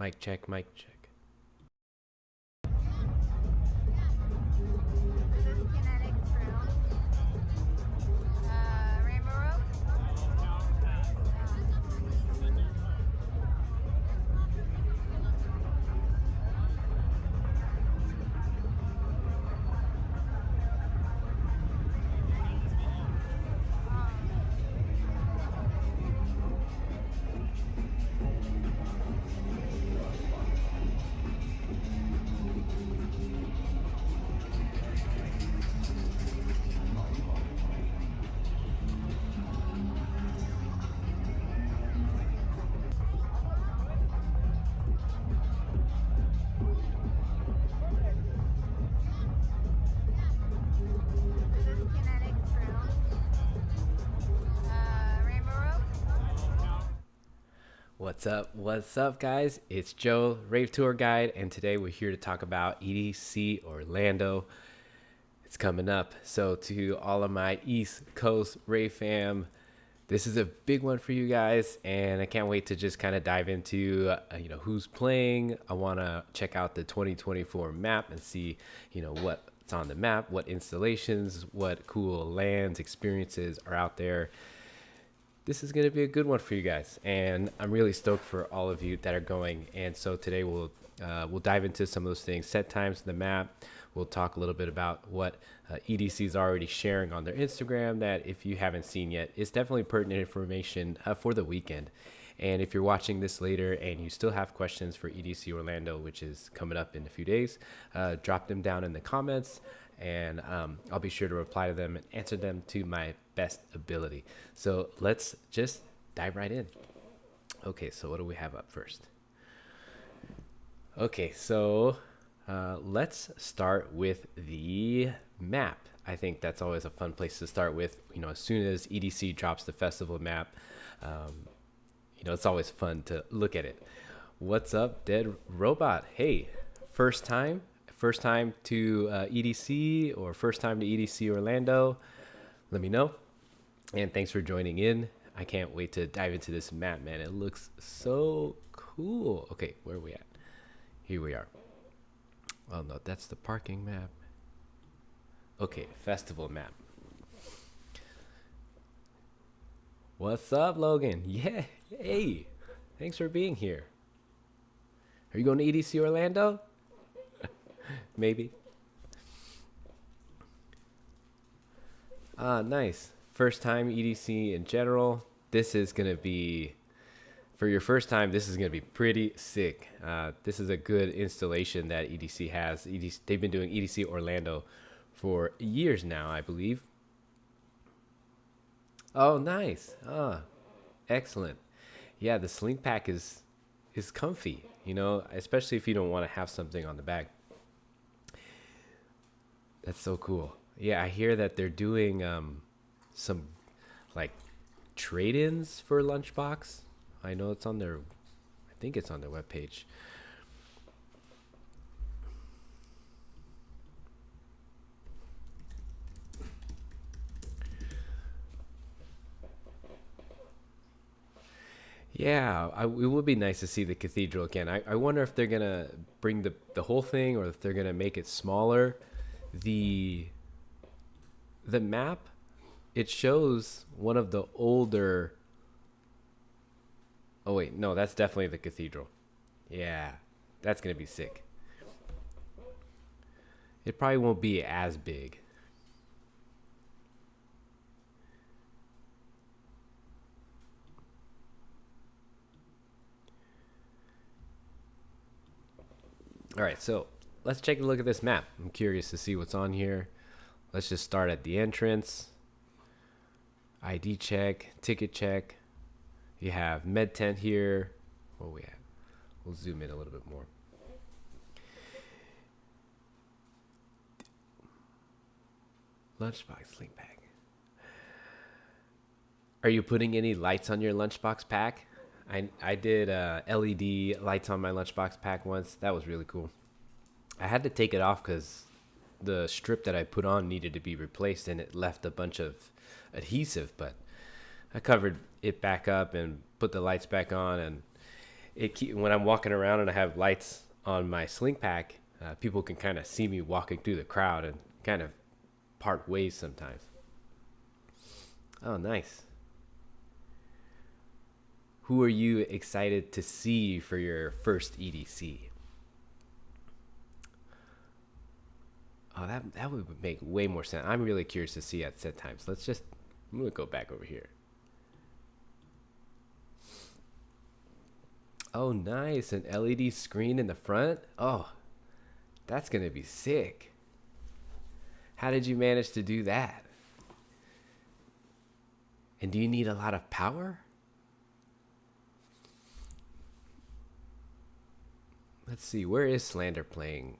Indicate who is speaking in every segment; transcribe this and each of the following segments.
Speaker 1: Mic check, mic check.
Speaker 2: This is Kinetic Trail. Rainbow Road? This is Kinetic Trail. Rainbow Road?
Speaker 1: What's up, guys? It's Joe, Rave Tour Guide, and today we're here to talk about EDC Orlando. It's coming up. So to all of my East Coast Rave fam, this is a big one for you guys, and I can't wait to just kind of dive into who's playing. I want to check out the 2024 map and see what's on the map, what installations, what cool lands, experiences are out there. This is going to be a good one for you guys, and I'm really stoked for all of you that are going. And so today we'll dive into some of those things, set times to the map. We'll talk a little bit about what EDC is already sharing on their Instagram that if you haven't seen yet, it's definitely pertinent information for the weekend. And if you're watching this later and you still have questions for EDC Orlando, which is coming up in a few days, drop them down in the comments, and I'll be sure to reply to them and answer them to my best ability. So let's just dive right in. Okay, so what do we have up first? Okay, so let's start with the map. I think that's always a fun place to start with. As soon as EDC drops the festival map, it's always fun to look at it. What's up, Dead Robot? Hey, first time to EDC or first time to EDC Orlando? Let me know. And thanks for joining in. I can't wait to dive into this map, man. It looks so cool. Okay, where are we at? Here we are. Oh no, that's the parking map. Okay, festival map. What's up, Logan? Yeah, hey, thanks for being here. Are you going to EDC Orlando? Maybe. Nice. First time EDC in general. This is going to be, for your first time, this is going to be pretty sick. This is a good installation that EDC has. They've been doing EDC Orlando for years now, I believe. Oh, nice. Excellent. Yeah, the sling pack is comfy, especially if you don't want to have something on the back. That's so cool. Yeah, I hear that they're doing some like trade-ins for Lunchbox. I know it's on their, I think it's on their webpage. Yeah, it would be nice to see the cathedral again. I wonder if they're gonna bring the whole thing or if they're gonna make it smaller. The map, it shows one of the older. Oh wait, no, that's definitely the cathedral. Yeah, that's gonna be sick. It probably won't be as big. All right, so let's take a look at this map. I'm curious to see what's on here. Let's just start at the entrance. ID check, ticket check. You have med tent here. Where we at? We'll zoom in a little bit more. Lunchbox link pack. Are you putting any lights on your lunchbox pack? I did LED lights on my lunchbox pack once. That was really cool. I had to take it off because the strip that I put on needed to be replaced and it left a bunch of adhesive, but I covered it back up and put the lights back on, and when I'm walking around and I have lights on my sling pack, people can kind of see me walking through the crowd and kind of part ways sometimes. Oh, nice. Who are you excited to see for your first EDC? Oh, that would make way more sense. I'm really curious to see at set times. I'm gonna go back over here. Oh, nice. An LED screen in the front. Oh, that's gonna be sick. How did you manage to do that? And do you need a lot of power? Let's see, where is Slander playing?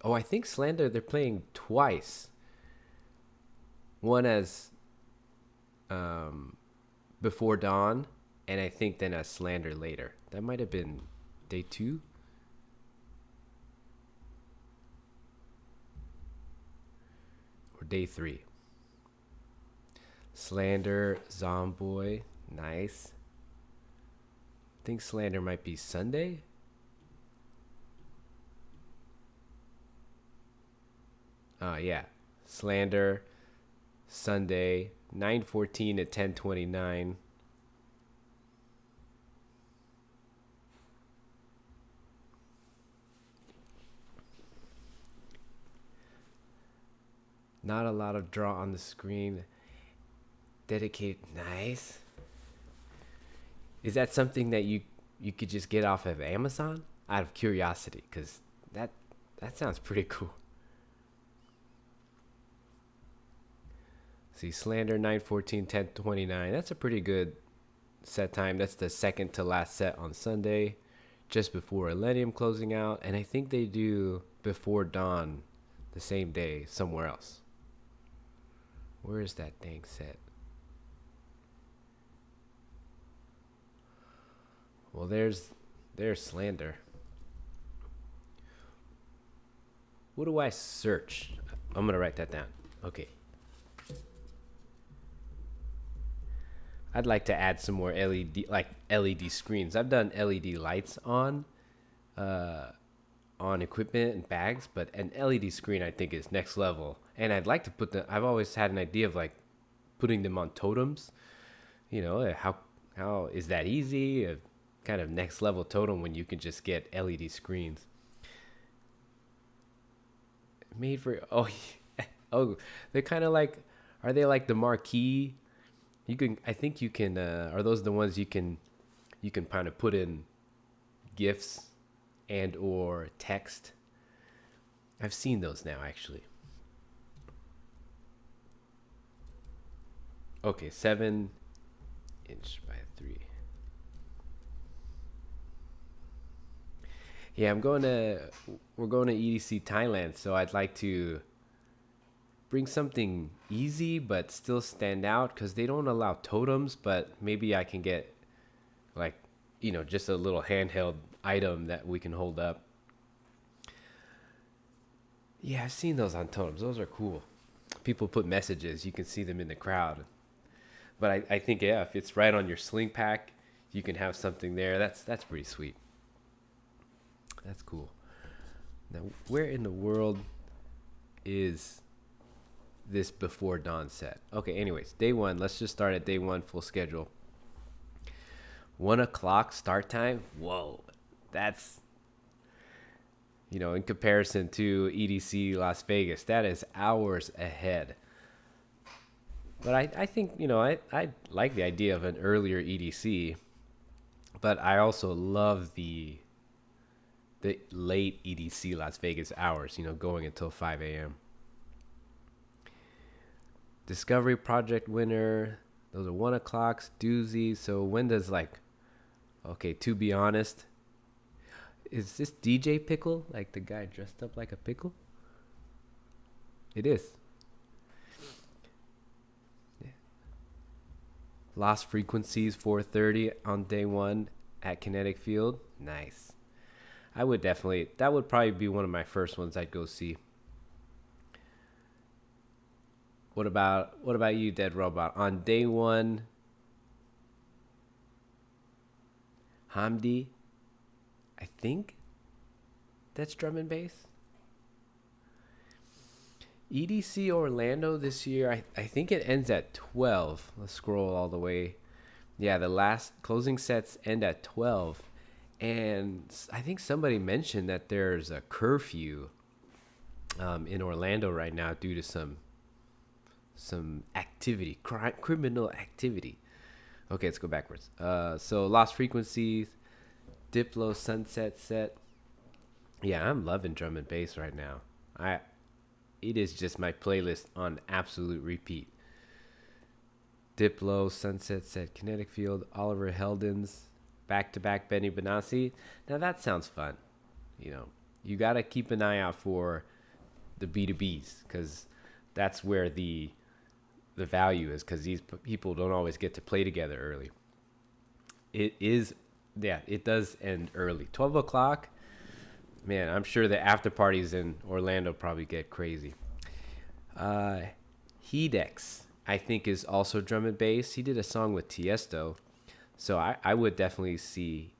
Speaker 1: I think Slander, they're playing twice. One as Before Dawn, and I think then as Slander later. That might have been day 2. Or day 3. Slander, Zomboy, nice. I think Slander might be Sunday. Yeah, Slander, Sunday, 9:14 to 10:29. Not a lot of draw on the screen. Dedicate, nice. Is that something that you could just get off of Amazon out of curiosity? Because that sounds pretty cool. See, Slander 9:14, 10:29. That's a pretty good set time. That's the second to last set on Sunday, just before Millennium closing out. And I think they do Before Dawn the same day somewhere else. Where is that dang set? Well, there's Slander. What do I search? I'm gonna write that down. Okay. I'd like to add some more LED screens. I've done LED lights on equipment and bags, but an LED screen I think is next level. And I'd like to put them. I've always had an idea of like putting them on totems. You know, how is that easy? A kind of next level totem when you can just get LED screens. Made for they're kind of like, are they like the marquee? I think you can. Are those the ones you can kind of put in GIFs and or text? I've seen those now actually. Okay, 7" by 3. Yeah, we're going to EDC Thailand, so I'd like to bring something easy but still stand out, because they don't allow totems, but maybe I can get like, just a little handheld item that we can hold up. Yeah, I've seen those on totems. Those are cool. People put messages. You can see them in the crowd. But I think, yeah, if it's right on your sling pack, you can have something there. That's pretty sweet. That's cool. Now, where in the world is this Before Dawn set? Okay, anyways, day 1. Let's just start at day 1, full schedule. 1 o'clock start time. Whoa, that's, in comparison to EDC Las Vegas, that is hours ahead. But I think, I like the idea of an earlier EDC, but I also love the late EDC Las Vegas hours, going until 5 a.m. Discovery Project winner. Those are 1 o'clocks, doozies. So when does to be honest, is this DJ Pickle? Like the guy dressed up like a pickle? It is. Yeah. Lost Frequencies 4:30 on day 1 at Kinetic Field. Nice. That would probably be one of my first ones I'd go see. What about you, Dead Robot? On day 1, Hamdi I think that's drum and bass. EDC Orlando this year, I think it ends at 12. Let's scroll all the way. Yeah, the last closing sets end at 12. And I think somebody mentioned that there's a curfew in Orlando right now due to some activity, criminal activity. Okay, let's go backwards. So Lost Frequencies, Diplo Sunset Set. Yeah, I'm loving drum and bass right now. It is just my playlist on absolute repeat. Diplo, Sunset Set, Kinetic Field, Oliver Heldens, back-to-back Benny Benassi. Now that sounds fun. You got to keep an eye out for the B2Bs because that's where the value is, because these people don't always get to play together early. It does end early. 12 o'clock, man, I'm sure the after parties in Orlando probably get crazy. Hedex, I think, is also drum and bass. He did a song with Tiesto, so I would definitely see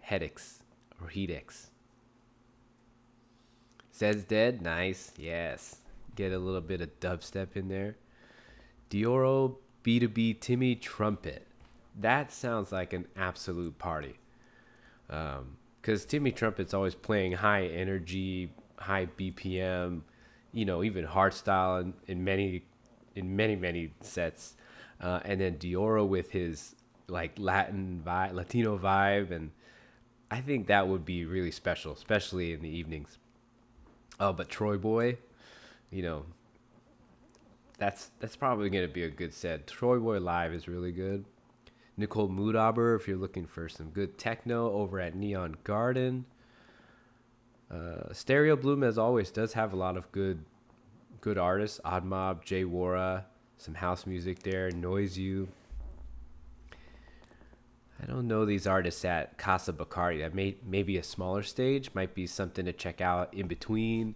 Speaker 1: Hedex or Hedex. Zed's Dead, nice, yes. Get a little bit of dubstep in there. Dioro B2B Timmy Trumpet. That sounds like an absolute party. Because Timmy Trumpet's always playing high energy, high BPM, even hardstyle in many sets. And then Dioro with his like Latino vibe, and I think that would be really special, especially in the evenings. Oh, but Troy Boy, that's probably gonna be a good set. Troy Boy live is really good. Nicole Moodauber, if you're looking for some good techno, over at Neon Garden. Stereo Bloom, as always, does have a lot of good artists. Odd Mob, Jay Wara, some house music there. Noise You. I don't know these artists at Casa Bacardi. That may be a smaller stage. Might be something to check out in between.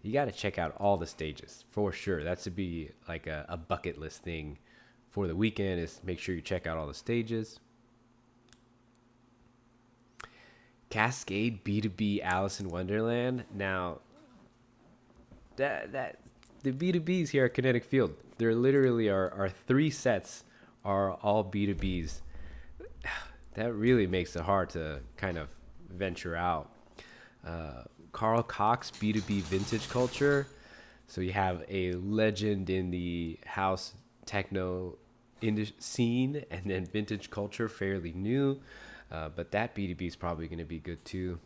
Speaker 1: You got to check out all the stages for sure. That should be like a bucket list thing for the weekend, is make sure you check out all the stages. Cascade B2B Alice in Wonderland. Now, that the B2Bs here at Kinetic Field, there literally are 3 sets are all B2Bs. That really makes it hard to kind of venture out. Carl Cox, B2B Vintage Culture. So you have a legend in the house techno scene, and then Vintage Culture, fairly new. But that B2B is probably going to be good too.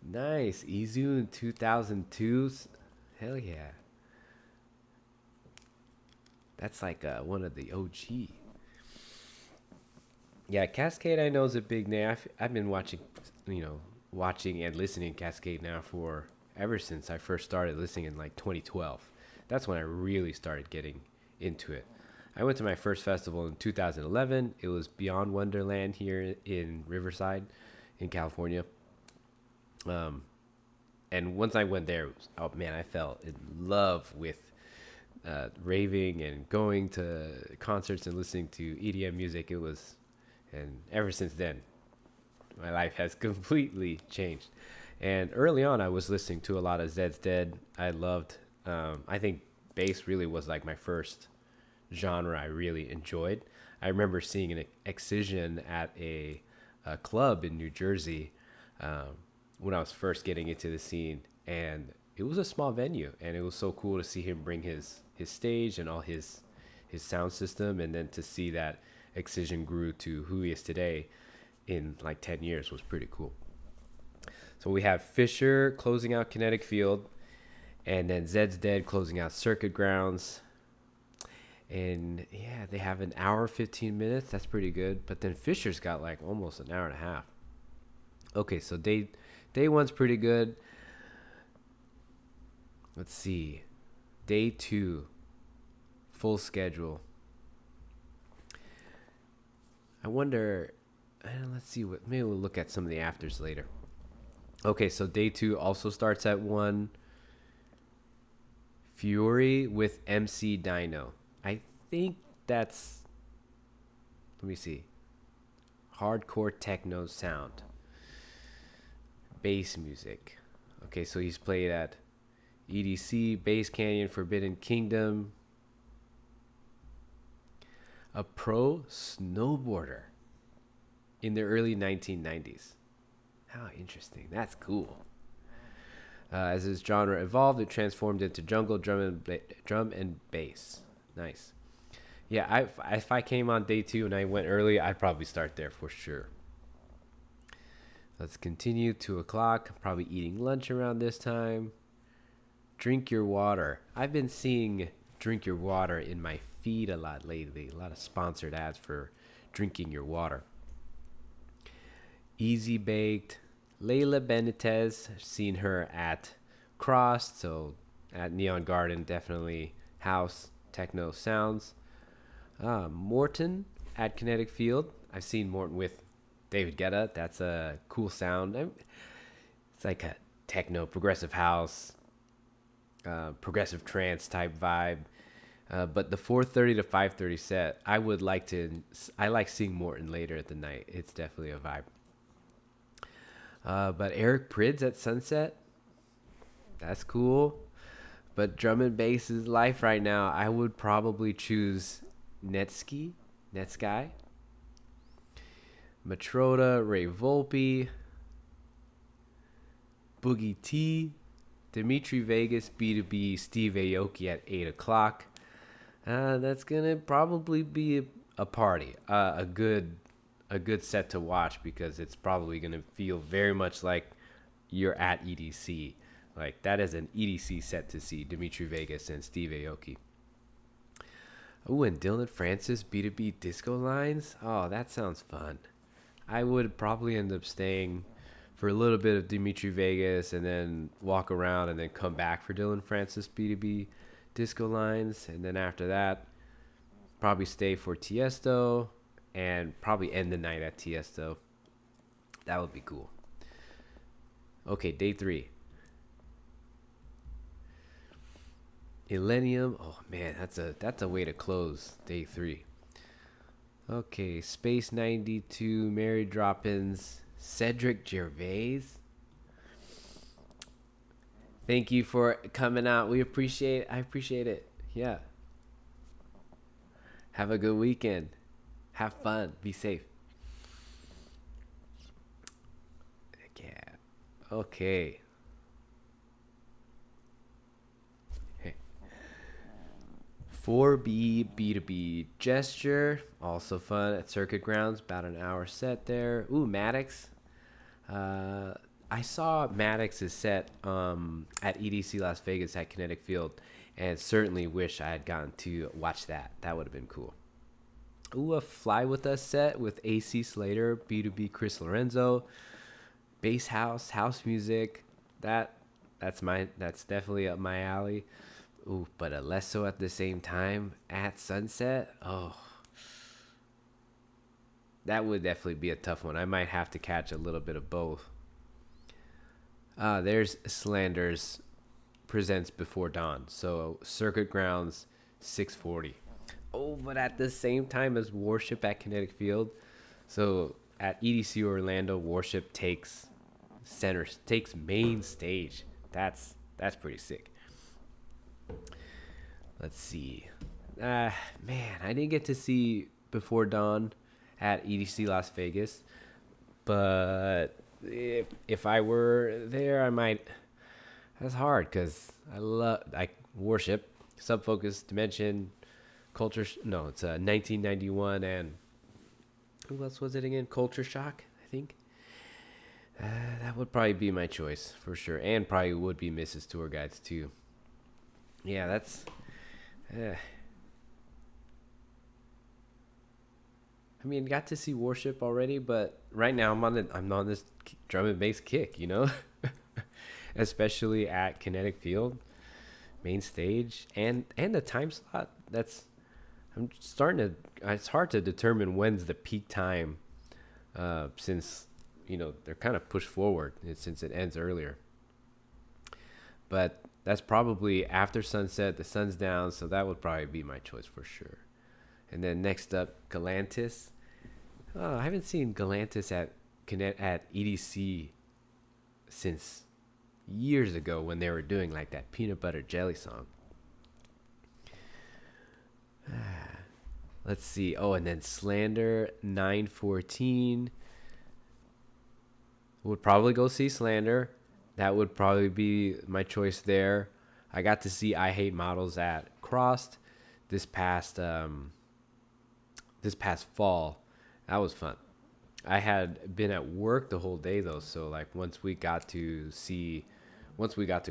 Speaker 1: Nice. Izu in 2002. Hell yeah. That's like one of the OG. Yeah, Cascade I know is a big name. I've been watching and listening to Cascade now for ever since I first started listening in like 2012. That's when I really started getting into it. I went to my first festival in 2011. It was Beyond Wonderland here in Riverside in California. And once I went there, I fell in love with raving and going to concerts and listening to EDM music. And ever since then, my life has completely changed. And early on, I was listening to a lot of Zed's Dead. I loved, I think bass really was like my first genre I really enjoyed. I remember seeing an Excision at a club in New Jersey when I was first getting into the scene. And it was a small venue, and it was so cool to see him bring his stage and all his sound system, and then to see that Excision grew to who he is today in like 10 years was pretty cool. So we have Fisher closing out Kinetic Field, and then Zed's Dead closing out Circuit Grounds. And yeah, they have an hour 15 minutes. That's pretty good. But then Fisher's got like almost an hour and a half. Okay, so day one's pretty good. Let's see. Day 2, full schedule. I wonder, let's see, maybe we'll look at some of the afters later. Okay, so day 2 also starts at 1. Fury with MC Dino. I think that's Let me see. Hardcore techno sound. Bass music. Okay, so he's played at EDC, Bass Canyon, Forbidden Kingdom. A pro snowboarder in the early 1990s. How interesting. That's cool. As his genre evolved, it transformed into jungle drum and bass. Nice. Yeah, if I came on day 2 and I went early, I'd probably start there for sure. Let's continue. 2 o'clock. Probably eating lunch around this time. Drink your water. I've been seeing drink your water in my feed a lot lately. A lot of sponsored ads for drinking your water. Easy Baked. Layla Benitez. I've seen her at Crossed, so at Neon Garden, definitely house techno sounds. Morton at Kinetic Field. I've seen Morton with David Guetta. That's a cool sound. It's like a techno, progressive house, progressive trance type vibe. But the 4:30 to 5:30 set, I like seeing Morton later at the night. It's definitely a vibe. But Eric Prydz at Sunset, that's cool. But drum and bass is life right now. I would probably choose Netsky. Matroda, Ray Volpe, Boogie T, Dimitri Vegas, B2B, Steve Aoki at 8 o'clock. That's going to probably be a party, a good set to watch, because it's probably going to feel very much like you're at EDC. Like, that is an EDC set to see, Dimitri Vegas and Steve Aoki. Oh, and Dylan Francis, B2B disco lines. Oh, that sounds fun. I would probably end up staying for a little bit of Dimitri Vegas and then walk around and then come back for Dylan Francis, B2B disco lines. And then after that, probably stay for Tiesto and probably end the night at Tiesto. That would be cool. Okay, day 3. Illenium. Oh man, that's a way to close day 3. Okay, Space 92, Mary Droppins, Cedric Gervais. Thank you for coming out. I appreciate it. Yeah. Have a good weekend. Have fun. Be safe. Yeah. Okay. 4B B2B Gesture, also fun at Circuit Grounds, about an hour set there. Ooh, Maddox. I saw Maddox's set at EDC Las Vegas at Kinetic Field, and certainly wish I had gotten to watch that. That would have been cool. Ooh, a Fly With Us set with AC Slater, B2B Chris Lorenzo, bass house music. That's definitely up my alley. Ooh, but a less so at the same time at Sunset. Oh, that would definitely be a tough one. I might have to catch a little bit of both. There's Slanders presents Before Dawn. So Circuit Grounds 6:40. Oh, but at the same time as Worship at Kinetic Field. So at EDC Orlando, Worship takes main stage. That's pretty sick. Let's see. Man, I didn't get to see Before Dawn at EDC Las Vegas, but if I were there, I might. That's hard because I Worship, Subfocus, Dimension, Culture. No, it's 1991, and who else was it again? Culture Shock, I think. That would probably be my choice for sure, and probably would be Mrs. Tour Guides too. Yeah, that's. I mean, got to see Worship already, but right now I'm on this drum and bass kick, you know, especially at Kinetic Field, main stage, and the time slot. I'm starting to. It's hard to determine when's the peak time, since they're kind of pushed forward since it ends earlier. But that's probably after sunset. The sun's down, so that would probably be my choice for sure. And then next up, Galantis Oh, I haven't seen Galantis at EDC since years ago when they were doing like that peanut butter jelly song. Let's see. Oh, and then Slander 914 would probably go see Slander. That would probably be my choice there. I got to see I Hate Models at Crossed this past fall. That was fun. I had been at work the whole day though, so like once we got to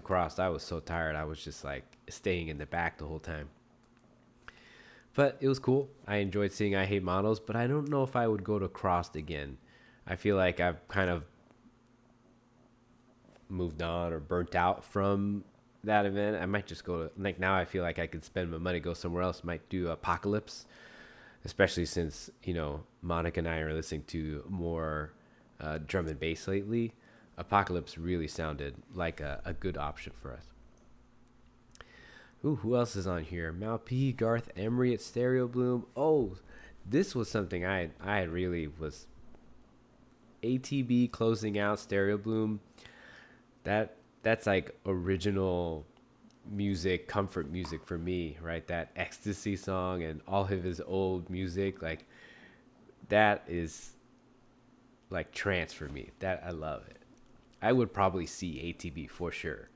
Speaker 1: Crossed, I was so tired. I was just like staying in the back the whole time. But it was cool. I enjoyed seeing I Hate Models, but I don't know if I would go to Crossed again. I feel like I've kind of moved on or burnt out from that event. I might just go to, like, now I feel like I could spend my money, go somewhere else. Might do Apocalypse, especially since, Monica and I are listening to more drum and bass lately. Apocalypse really sounded like a good option for us. Ooh, who else is on here? Mal P, Garth Emery at Stereo Bloom. Oh, this was something I really was. ATB closing out Stereo Bloom. That's like original music, comfort music for me, right? That Ecstasy song and all of his old music, like that is like trance for me. That I love it. I would probably see ATB for sure.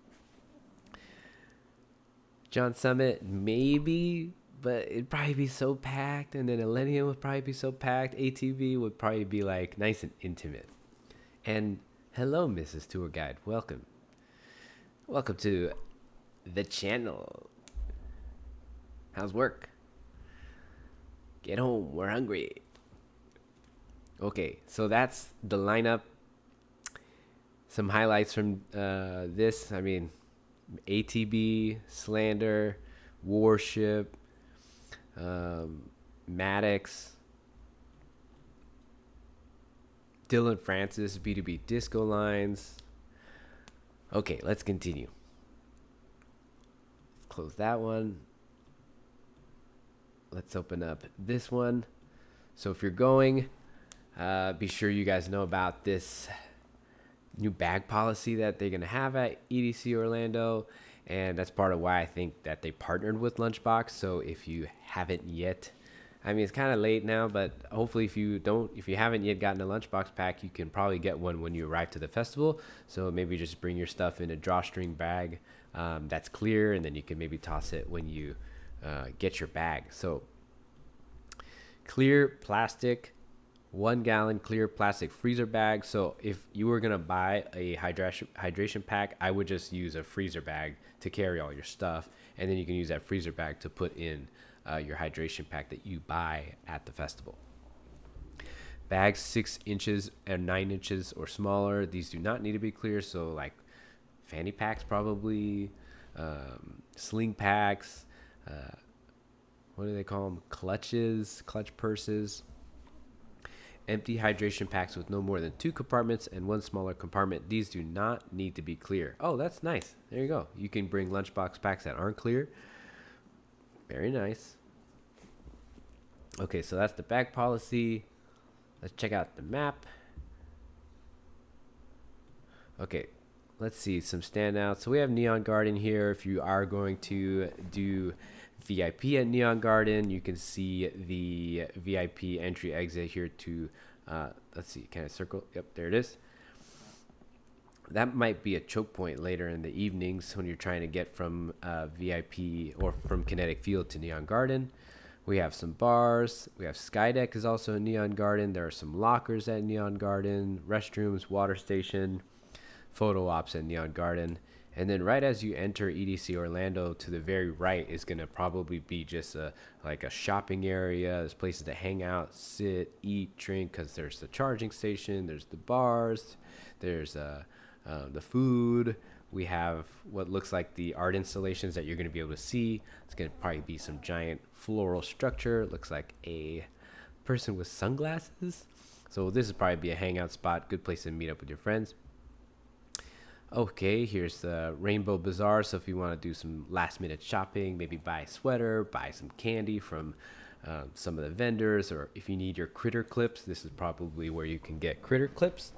Speaker 1: John Summit, maybe, but it'd probably be so packed. And then Millennium would probably be so packed. ATV would probably be like nice and intimate. And hello, Mrs. Tour Guide. Welcome. Welcome to the channel. How's work? Get home. We're hungry. Okay, so that's the lineup. Some highlights from this. I mean, ATB, Slander, Warship, Maddox, Dylan Francis, B2B Disco Lines. Okay, let's continue. Let's close that one. Let's open up this one. So if you're going, be sure you guys know about this new bag policy that they're going to have at EDC Orlando. And that's part of why I think that they partnered with Lunchbox. So if you haven't yet, I mean, it's kind of late now, but hopefully if you haven't yet gotten a Lunchbox pack, you can probably get one when you arrive to the festival. So maybe just bring your stuff in a drawstring bag that's clear, and then you can maybe toss it when you get your bag. So clear plastic, 1 gallon clear plastic freezer bag. So if you were going to buy a hydration pack, I would just use a freezer bag to carry all your stuff. And then you can use that freezer bag to put in your hydration pack that you buy at the festival. Bags 6 inches and 9 inches or smaller. These do not need to be clear. So like fanny packs, probably, sling packs, what do they call them? Clutch purses. Empty hydration packs with no more than 2 compartments and 1 smaller compartment. These do not need to be clear. Oh, that's nice. There you go. You can bring lunchbox packs that aren't clear. Very nice. Okay, so that's the bag policy. Let's check out the map. Okay, let's see some standouts. So we have Neon Garden here. If you are going to do VIP at Neon Garden, you can see the VIP entry exit here to let's see, can I circle? Yep, there it is. That might be a choke point later in the evenings when you're trying to get from VIP or from Kinetic Field to Neon Garden. We have some bars. We have Skydeck is also in Neon Garden. There are some lockers at Neon Garden, restrooms, water station, photo ops at Neon Garden. And then right as you enter EDC Orlando, to the very right is going to probably be just like a shopping area. There's places to hang out, sit, eat, drink, because there's the charging station, there's the bars, there's the food. We have what looks like the art installations that you're going to be able to see. It's going to probably be some giant floral structure. It looks like a person with sunglasses. So this is probably be a hangout spot, good place to meet up with your friends. Okay, here's the Rainbow Bazaar. So if you want to do some last minute shopping, maybe buy a sweater, buy some candy from some of the vendors, or if you need your critter clips, this is probably where you can get critter clips.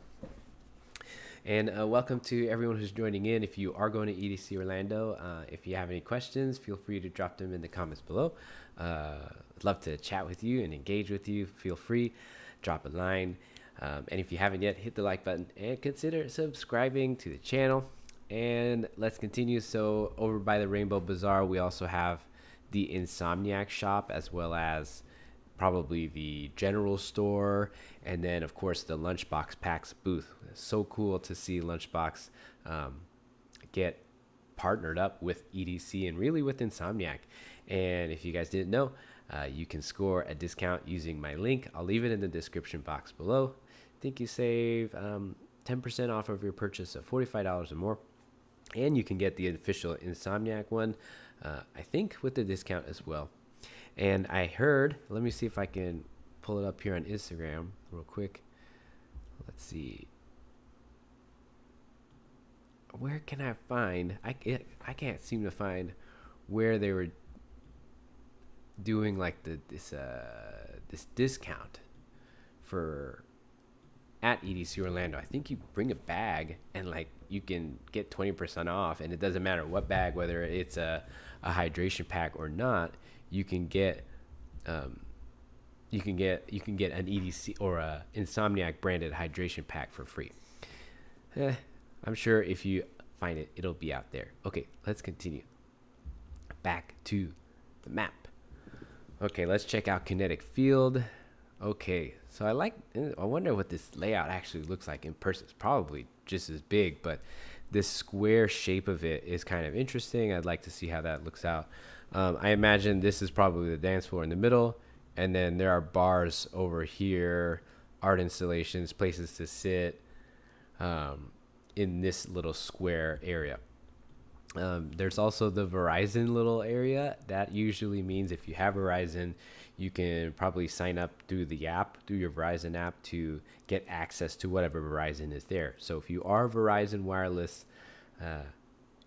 Speaker 1: And welcome to everyone who's joining in. If you are going to EDC Orlando, if you have any questions, feel free to drop them in the comments below. I'd love to chat with you and engage with you. Feel free, drop a line. And if you haven't yet, hit the like button and consider subscribing to the channel. And let's continue. So over by the Rainbow Bazaar, we also have the Insomniac shop, as well as probably the general store, and then of course the Lunchbox Packs booth. So cool to see Lunchbox get partnered up with EDC and really with Insomniac. And if you guys didn't know, you can score a discount using my link. I'll leave it in the description box below. I think you save 10% off of your purchase of $45 or more, and you can get the official Insomniac one, I think with the discount as well. And I heard, let me see if I can pull it up here on Instagram real quick. Let's see. Where can I find? I can't seem to find where they were doing like this discount for at EDC Orlando. I think you bring a bag and like you can get 20% off, and it doesn't matter what bag, whether it's a hydration pack or not. You can get an EDC or a Insomniac branded hydration pack for free. I'm sure if you find it, it'll be out there. Okay, let's continue. Back to the map. Okay, let's check out Kinetic Field. Okay, so I wonder what this layout actually looks like in person. It's probably just as big, but this square shape of it is kind of interesting. I'd like to see how that looks out. I imagine this is probably the dance floor in the middle, and then there are bars over here, art installations, places to sit in this little square area. There's also the Verizon little area. That usually means if you have Verizon, you can probably sign up through the app, through your Verizon app, to get access to whatever Verizon is there. So if you are a Verizon wireless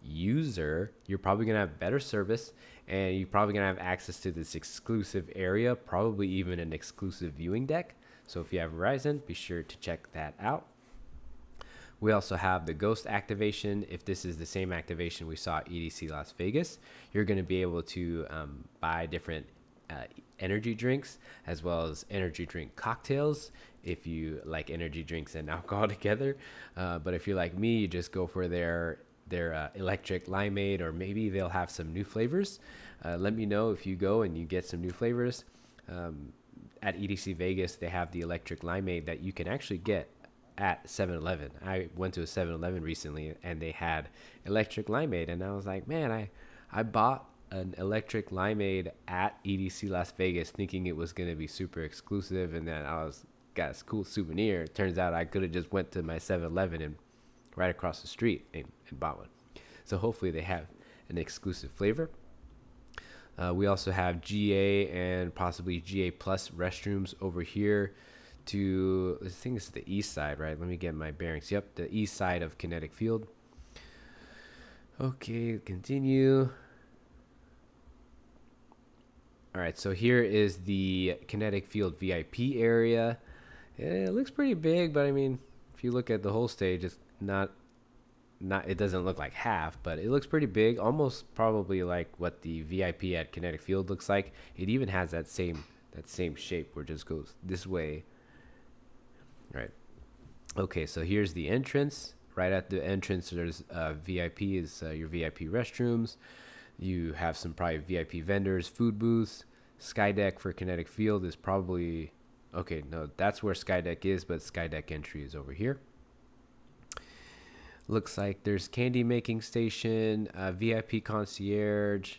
Speaker 1: user, you're probably going to have better service, and you're probably going to have access to this exclusive area, probably even an exclusive viewing deck. So if you have Verizon, be sure to check that out. We also have the Ghost activation. If this is the same activation we saw at EDC Las Vegas, you're going to be able to buy different energy drinks, as well as energy drink cocktails, if you like energy drinks and alcohol together. But if you're like me, you just go for their electric limeade, or maybe they'll have some new flavors. Let me know if you go and you get some new flavors. At EDC Vegas, they have the electric limeade that you can actually get at 7-Eleven. I went to a 7-Eleven recently, and they had electric limeade, and I was like, man, I bought an electric limeade at EDC Las Vegas thinking it was going to be super exclusive, and then got a cool souvenir. It turns out I could have just went to my 7-Eleven and right across the street and bought one. So hopefully they have an exclusive flavor. We also have GA and possibly GA plus restrooms over here to, I think it's the east side, right? Let me get my bearings. Yep, the east side of Kinetic Field. Okay, continue. All right, so here is the Kinetic Field VIP area. It looks pretty big, but I mean, if you look at the whole stage, it's not it doesn't look like half, but it looks pretty big, almost probably like what the VIP at Kinetic Field looks like. It even has that same shape where it just goes this way. Right. Okay, so here's the entrance. Right at the entrance, there's VIP is your VIP restrooms. You have some probably VIP vendors, food booths. Skydeck for Kinetic Field is probably, okay, no, that's where Skydeck is, but Skydeck entry is over here. Looks like there's candy making station, VIP concierge,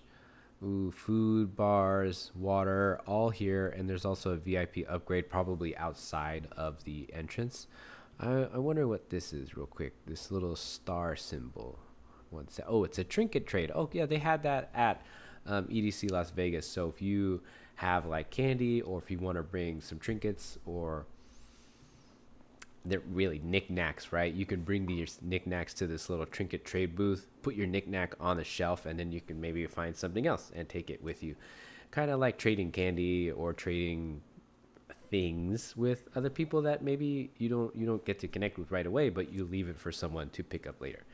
Speaker 1: food, bars, water, all here. And there's also a VIP upgrade probably outside of the entrance. I wonder what this is real quick. This little star symbol. Oh, it's a trinket trade. Oh, yeah, they had that at EDC Las Vegas. So if you have like candy, or if you want to bring some trinkets, or they're really knickknacks, right? You can bring these knickknacks to this little trinket trade booth, put your knickknack on the shelf, and then you can maybe find something else and take it with you. kind of like trading candy or trading things with other people that maybe you don't get to connect with right away, but you leave it for someone to pick up later.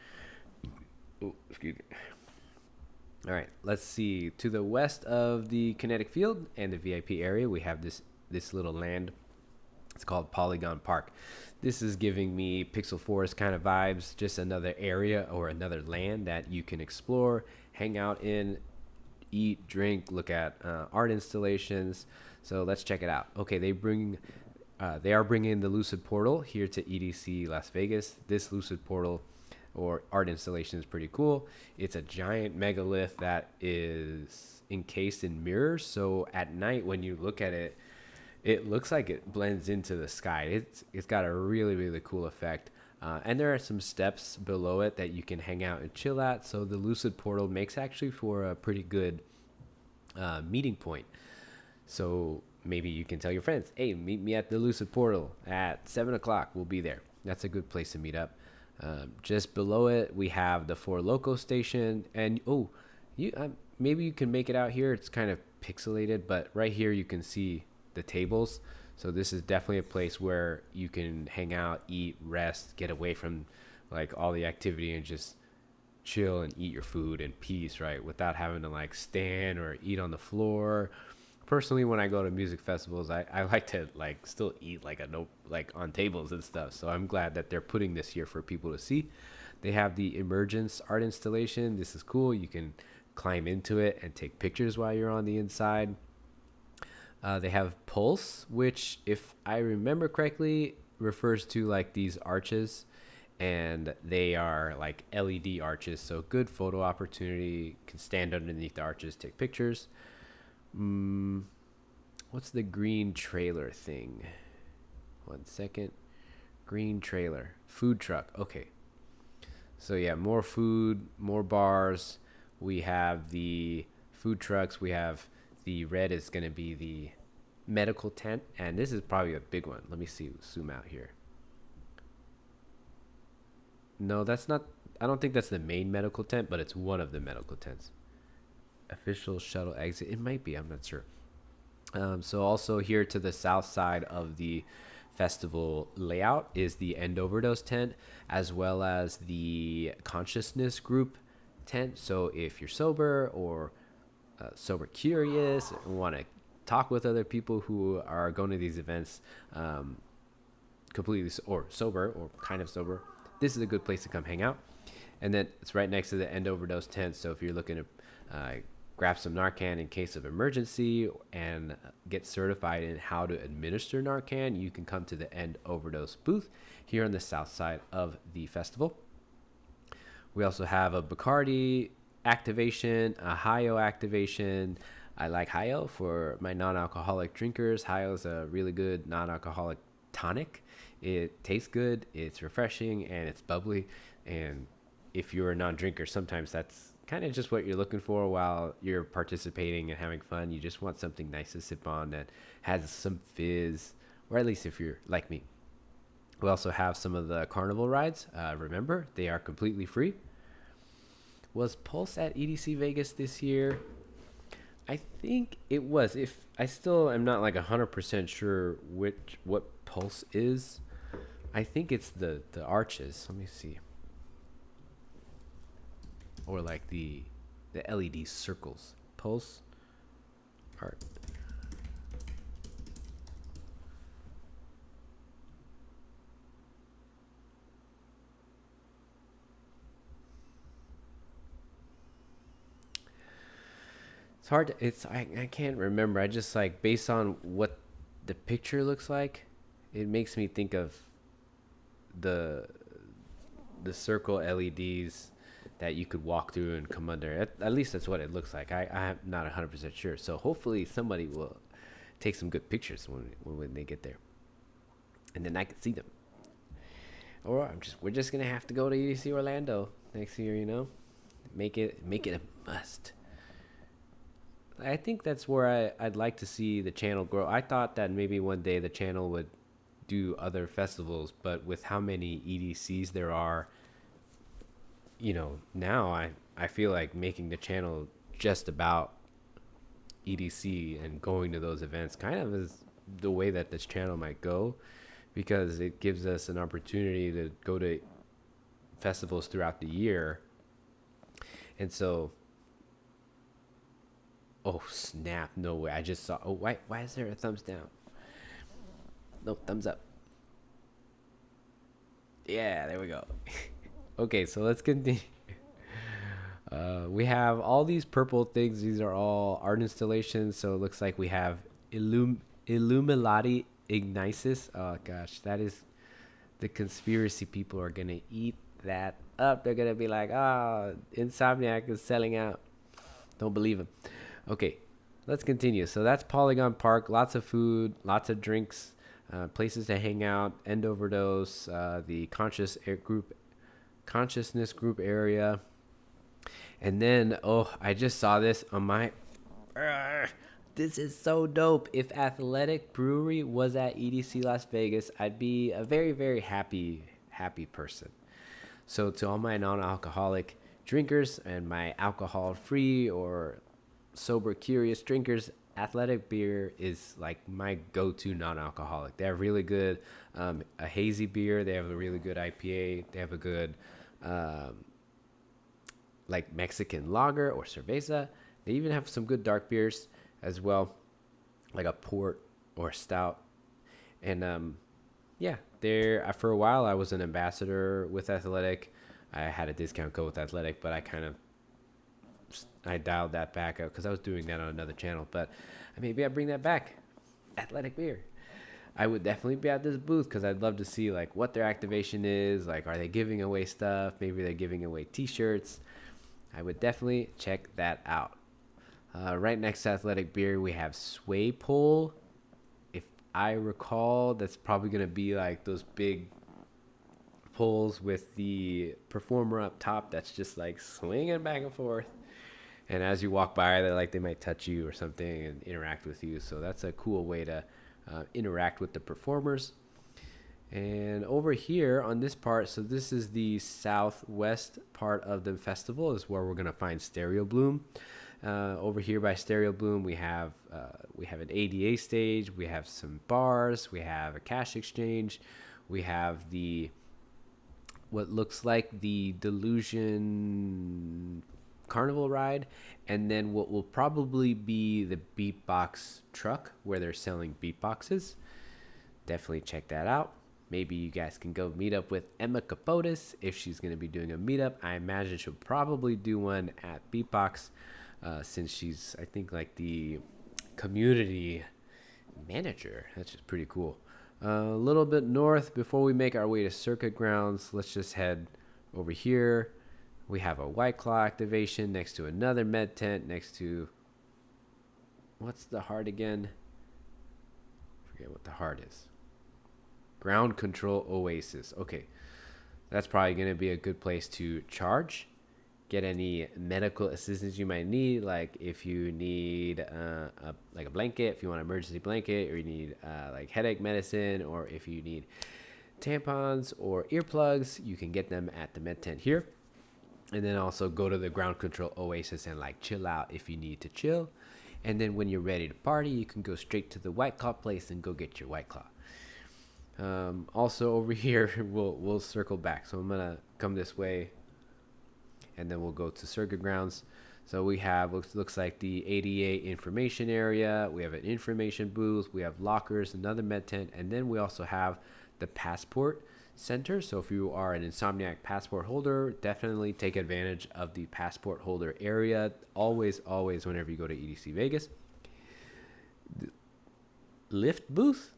Speaker 1: Oh, excuse me. All right, let's see. To the west of the kinetic field and the VIP area, we have this little land. It's called Polygon Park. This is giving me Pixel Forest kind of vibes, just another area or another land that you can explore, hang out in, eat, drink, look at art installations. So let's check it out. Okay, they are bringing the Lucid Portal here to EDC Las Vegas. This Lucid Portal or art installation is pretty cool. It's a giant megalith that is encased in mirrors. So at night when you look at it, it looks like it blends into the sky. It's got a really cool effect. And there are some steps below it that you can hang out and chill at. So the Lucid Portal makes actually for a pretty good meeting point. So maybe you can tell your friends, hey, meet me at the Lucid Portal at 7 o'clock. We'll be there. That's a good place to meet up. Just below it, we have the Four Loko station. And, maybe you can make it out here. It's kind of pixelated, but right here you can see the tables. So this is definitely a place where you can hang out, eat, rest, get away from like all the activity and just chill and eat your food in peace, right? Without having to like stand or eat on the floor. Personally, when I go to music festivals, I like to like still eat like on tables and stuff. So I'm glad that they're putting this here for people to see. They have the Emergence art installation. This is cool. You can climb into it and take pictures while you're on the inside. They have Pulse, which, if I remember correctly, refers to like these arches, and they are like LED arches, so good photo opportunity. Can stand underneath the arches, take pictures. What's the green trailer thing? 1 second. Green trailer. Food truck. Okay. So yeah, more food, more bars. We have the food trucks. We have the red is going to be the medical tent, and this is probably a big one. Let me see, zoom out here. No, that's not. I don't think that's the main medical tent, but it's one of the medical tents. Official shuttle exit. It might be. I'm not sure. So also here to the south side of the festival layout is the End Overdose tent, as well as the Consciousness Group tent. So if you're sober or sober curious and want to talk with other people who are going to these events completely or sober or kind of sober, this is a good place to come hang out. And then it's right next to the End Overdose tent. So if you're looking to grab some Narcan in case of emergency and get certified in how to administer Narcan, you can come to the End Overdose booth here on the south side of the festival. We also have a Bacardi activation, a Hayo activation. I like Hayo for my non-alcoholic drinkers. Hayo is a really good non-alcoholic tonic. It tastes good, it's refreshing, and it's bubbly. And if you're a non-drinker, sometimes that's kind of just what you're looking for while you're participating and having fun. You just want something nice to sip on that has some fizz, or at least if you're like me. We also have some of the carnival rides. Remember, they are completely free. Was Pulse at EDC Vegas this year? I think it was. If I still am not like 100% sure what Pulse is. I think it's the arches. Let me see. Or like the LED circles. Pulse art. It's hard. I can't remember. I just like based on what the picture looks like, it makes me think of the circle LEDs that you could walk through and come under. At least that's what it looks like. I'm not 100% sure. So hopefully somebody will take some good pictures when they get there, and then I can see them. Or we're just gonna have to go to EDC Orlando next year. Make it a must. I think that's where I'd like to see the channel grow. I thought that maybe one day the channel would do other festivals, but with how many EDCs there are, now I feel like making the channel just about EDC and going to those events kind of is the way that this channel might go, because it gives us an opportunity to go to festivals throughout the year. And so, oh snap, no way, I just saw, oh, why is there a thumbs down? No, thumbs up. Yeah, there we go. Okay, so let's continue. We have all these purple things. These are all art installations. So it looks like we have Illuminati Ignisis. Oh gosh, that is, the conspiracy people are gonna eat that up. They're gonna be like, "Oh, Insomniac is selling out." Don't believe them. Okay, let's continue. So that's Polygon Park. Lots of food, lots of drinks, places to hang out. End Overdose, the consciousness group area. And then, oh, I just saw this on my, this is so dope. If Athletic Brewery was at EDC Las Vegas, I'd be a very, very happy person. So to all my non-alcoholic drinkers and my alcohol-free or sober curious drinkers, Athletic beer is like my go-to non-alcoholic. They have really good, a hazy beer. They have a really good IPA. They have a good, like Mexican lager or cerveza. They even have some good dark beers as well, like a port or a stout. And yeah, there for a while I was an ambassador with Athletic. I had a discount code with Athletic, but I dialed that back up because I was doing that on another channel. But maybe I bring that back. Athletic beer. I would definitely be at this booth because I'd love to see like what their activation is. Like, are they giving away stuff? Maybe they're giving away T-shirts. I would definitely check that out. Right next to Athletic beer, we have Sway Pole. If I recall, that's probably going to be like those big poles with the performer up top that's just like swinging back and forth. And as you walk by, they might touch you or something and interact with you. So that's a cool way to interact with the performers. And over here on this part, so this is the southwest part of the festival, is where we're gonna find Stereo Bloom. Over here by Stereo Bloom, we have an ADA stage, we have some bars, we have a cash exchange, we have what looks like the Delusion Carnival ride, and then what will probably be the beatbox truck where they're selling beatboxes. Definitely check that out. Maybe you guys can go meet up with Emma Capotis if she's going to be doing a meetup. I imagine she'll probably do one at Beatbox, since she's, I think, like the community manager. That's just pretty cool. A little bit north before we make our way to Circuit Grounds, let's just head over here. We have a White Claw activation next to another med tent next to, what's the heart again? Forget what the heart is. Ground Control Oasis. Okay, that's probably going to be a good place to charge, get any medical assistance you might need, like if you need a blanket, if you want an emergency blanket, or you need like headache medicine, or if you need tampons or earplugs, you can get them at the med tent here. And then also go to the Ground Control Oasis and like chill out if you need to chill. And then when you're ready to party, you can go straight to the White Claw place and go get your White Claw. Also over here, we'll circle back. So I'm gonna come this way, and then we'll go to Circuit Grounds. So we have looks like the ADA information area. We have an information booth. We have lockers, another med tent, and then we also have the passport center. So if you are an Insomniac passport holder, definitely take advantage of the passport holder area. Always whenever you go to EDC Vegas. The lift booth,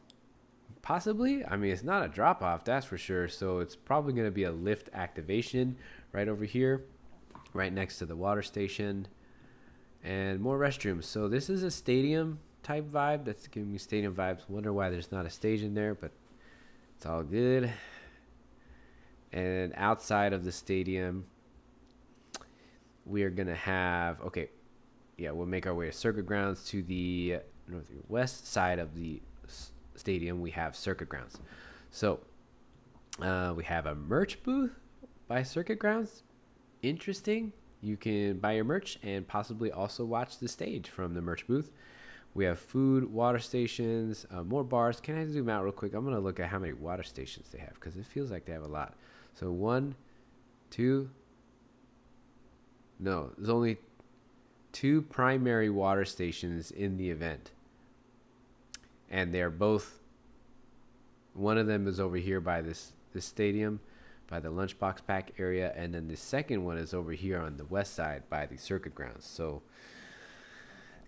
Speaker 1: possibly. I mean, it's not a drop off, that's for sure. So it's probably going to be a lift activation right over here, right next to the water station, and more restrooms. So this is a stadium type vibe. That's giving me stadium vibes. Wonder why there's not a stage in there, but it's all good. And outside of the stadium, we are going to have, we'll make our way to Circuit Grounds. To the northwest side of the stadium, we have Circuit Grounds. So we have a merch booth by Circuit Grounds. Interesting. you can buy your merch and possibly also watch the stage from the merch booth. We have food, water stations, more bars. Can I zoom out real quick? I'm going to look at how many water stations they have because it feels like they have a lot. So one, two, no, there's only 2 primary water stations in the event. And they're both, one of them is over here by this stadium, by the lunchbox pack area, and then the second one is over here on the west side by the circuit grounds. So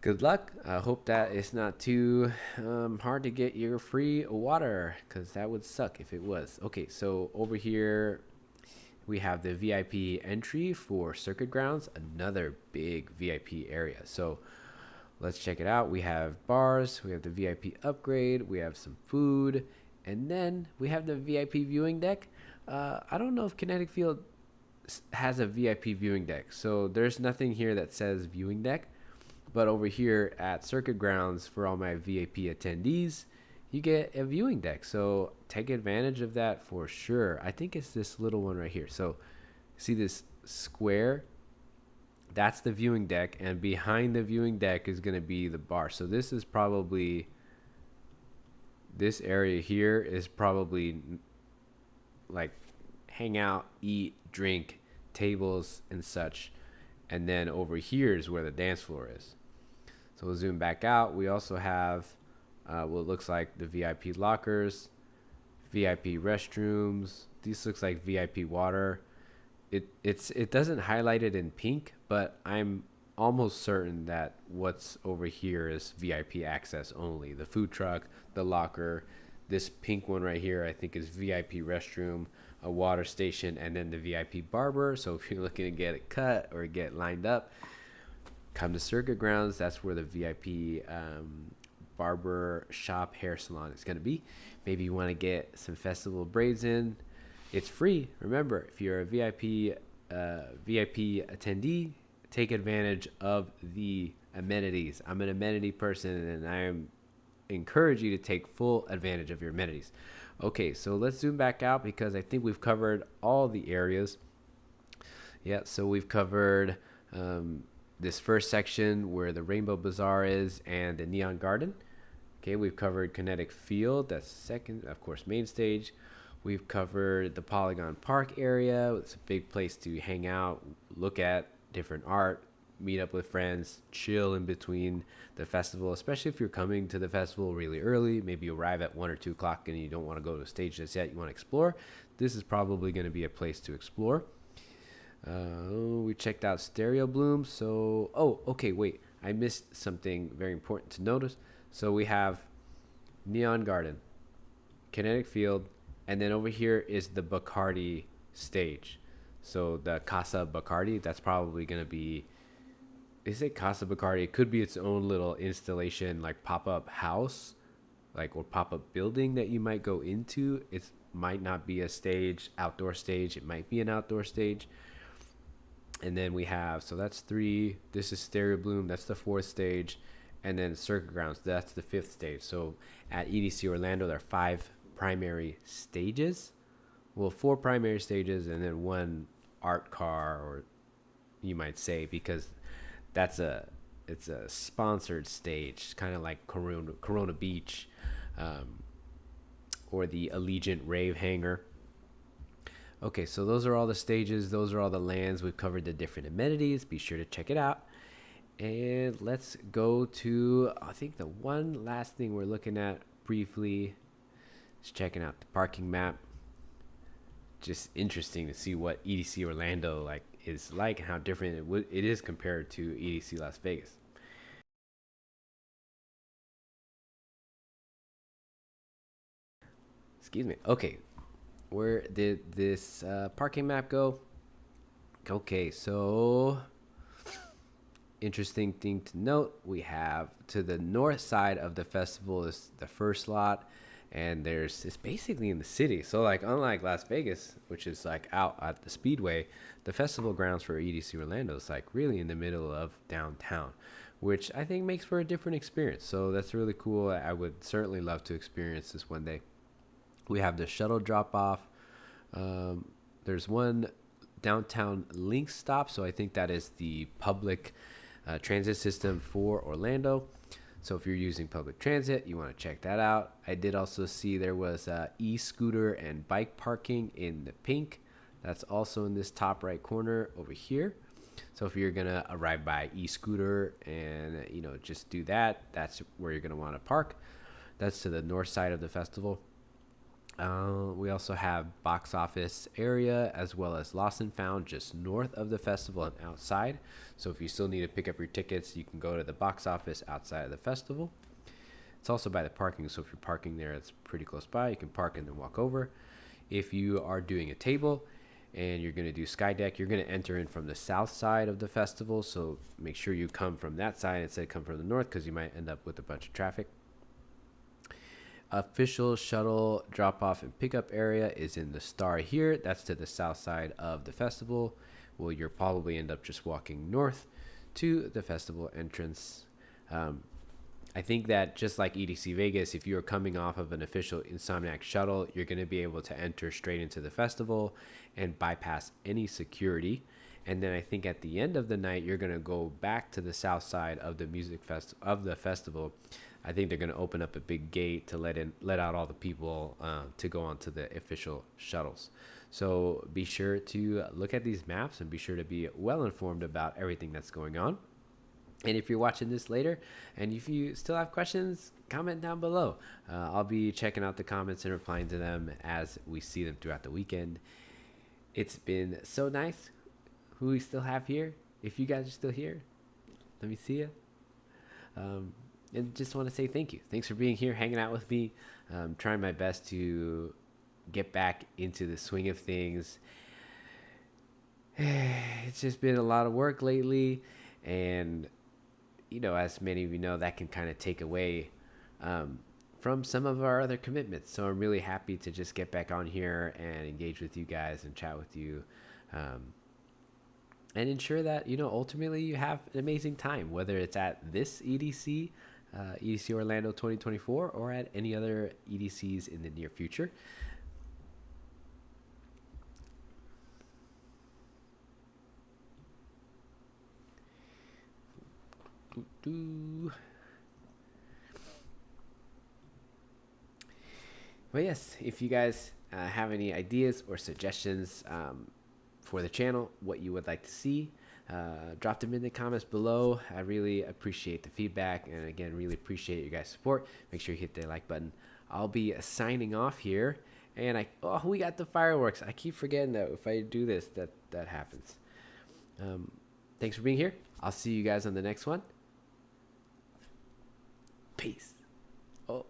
Speaker 1: good luck. I hope that it's not too hard to get your free water, because that would suck if it was. Okay, so over here we have the VIP entry for circuit grounds, another big VIP area. So let's check it out. We have bars, we have the VIP upgrade, we have some food, and then we have the VIP viewing deck. I don't know if Kinetic Field has a VIP viewing deck, so there's nothing here that says viewing deck. But over here at circuit grounds, for all my VIP attendees, you get a viewing deck. So take advantage of that for sure. I think it's this little one right here. So see this square? That's the viewing deck, and behind the viewing deck is going to be the bar. So this is probably, this area here is probably like hang out, eat, drink, tables and such. And then over here is where the dance floor is. So we'll zoom back out. We also have what looks like the VIP lockers, VIP restrooms. These looks like VIP water. It doesn't highlight it in pink, but I'm almost certain that what's over here is VIP access only. The food truck, the locker, this pink one right here I think is VIP restroom, a water station, and then the VIP barber. So if you're looking to get it cut or get lined up, come to circuit grounds. That's where the VIP barber shop hair salon is going to be. Maybe you want to get some festival braids in. It's free. Remember, if you're a VIP attendee, take advantage of the amenities. I'm an amenity person, and I encourage you to take full advantage of your amenities. Okay, so let's zoom back out because I think we've covered all the areas. Yeah, so we've covered this first section where the Rainbow Bazaar is and the Neon Garden. Okay, we've covered Kinetic Field, that's second, of course, main stage. We've covered the Polygon Park area. It's a big place to hang out, look at different art, meet up with friends, chill in between the festival, especially if you're coming to the festival really early. Maybe you arrive at 1 or 2 o'clock and you don't want to go to a stage just yet. You want to explore. This is probably going to be a place to explore. We checked out Stereo Bloom. So, okay, wait. I missed something very important to notice. So we have Neon Garden, Kinetic Field, and then over here is the Bacardi stage. So the Casa Bacardi, that's probably going to be, is it Casa Bacardi? It could be its own little installation, like pop-up house, like, or pop-up building that you might go into. It might not be a stage, outdoor stage. It might be an outdoor stage. And then we have, so that's 3. This is Stereo Bloom. That's the 4th stage. And then Circuit Grounds, that's the 5th stage. So at EDC Orlando, there are 5 primary stages. Well, 4 primary stages and then 1 art car, or you might say, because it's a sponsored stage, kind of like Corona Beach, or the Allegiant Rave hangar. Okay, so those are all the stages. Those are all the lands. We've covered the different amenities. Be sure to check it out. And let's go to, I think the one last thing we're looking at briefly is checking out the parking map. Just interesting to see what EDC Orlando is like and how different it is compared to EDC Las Vegas. Excuse me. Okay, where did this parking map go? Okay, so interesting thing to note, we have to the north side of the festival is the first lot, and it's basically in the city. So like, unlike Las Vegas, which is like out at the speedway, the festival grounds for EDC Orlando is like really in the middle of downtown, which I think makes for a different experience. So that's really cool. I would certainly love to experience this one day. We have the shuttle drop off. There's one downtown link stop. So I think that is the public transit system for Orlando. So if you're using public transit, you want to check that out. I did also see there was e-scooter and bike parking in the pink. That's also in this top right corner over here. So if you're gonna arrive by e-scooter and just do that, that's where you're gonna want to park. That's to the north side of the festival. We also have box office area as well as lost and found just north of the festival and outside. So if you still need to pick up your tickets, you can go to the box office outside of the festival. It's also by the parking, so if you're parking there, it's pretty close by. You can park and then walk over. If you are doing a table and you're going to do Skydeck, you're going to enter in from the south side of the festival. So make sure you come from that side instead of come from the north, because you might end up with a bunch of traffic. Official shuttle drop off and pickup area is in the star here. That's to the south side of the festival. Well, you'll probably end up just walking north to the festival entrance. I think that just like EDC Vegas, if you're coming off of an official Insomniac shuttle, you're going to be able to enter straight into the festival and bypass any security. And then I think at the end of the night, you're going to go back to the south side of the festival. I think they're going to open up a big gate to let out all the people to go onto the official shuttles. So be sure to look at these maps and be sure to be well informed about everything that's going on. And if you're watching this later and if you still have questions, comment down below. I'll be checking out the comments and replying to them as we see them throughout the weekend. It's been so nice. Who we still have here? If you guys are still here, let me see you. And just want to say thank you. Thanks for being here, hanging out with me. Trying my best to get back into the swing of things. It's just been a lot of work lately, and as many of you know, that can kind of take away from some of our other commitments. So I'm really happy to just get back on here and engage with you guys and chat with you, and ensure that ultimately you have an amazing time, whether it's at this EDC Orlando 2024 or at any other EDCs in the near future. But yes, if you guys have any ideas or suggestions for the channel, what you would like to see, drop them in the comments below. I really appreciate the feedback, and again, really appreciate your guys' support. Make sure you hit the like button. I'll be signing off here, and we got the fireworks. I keep forgetting that if I do this, that happens. Thanks for being here. I'll see you guys on the next one. Peace. Oh,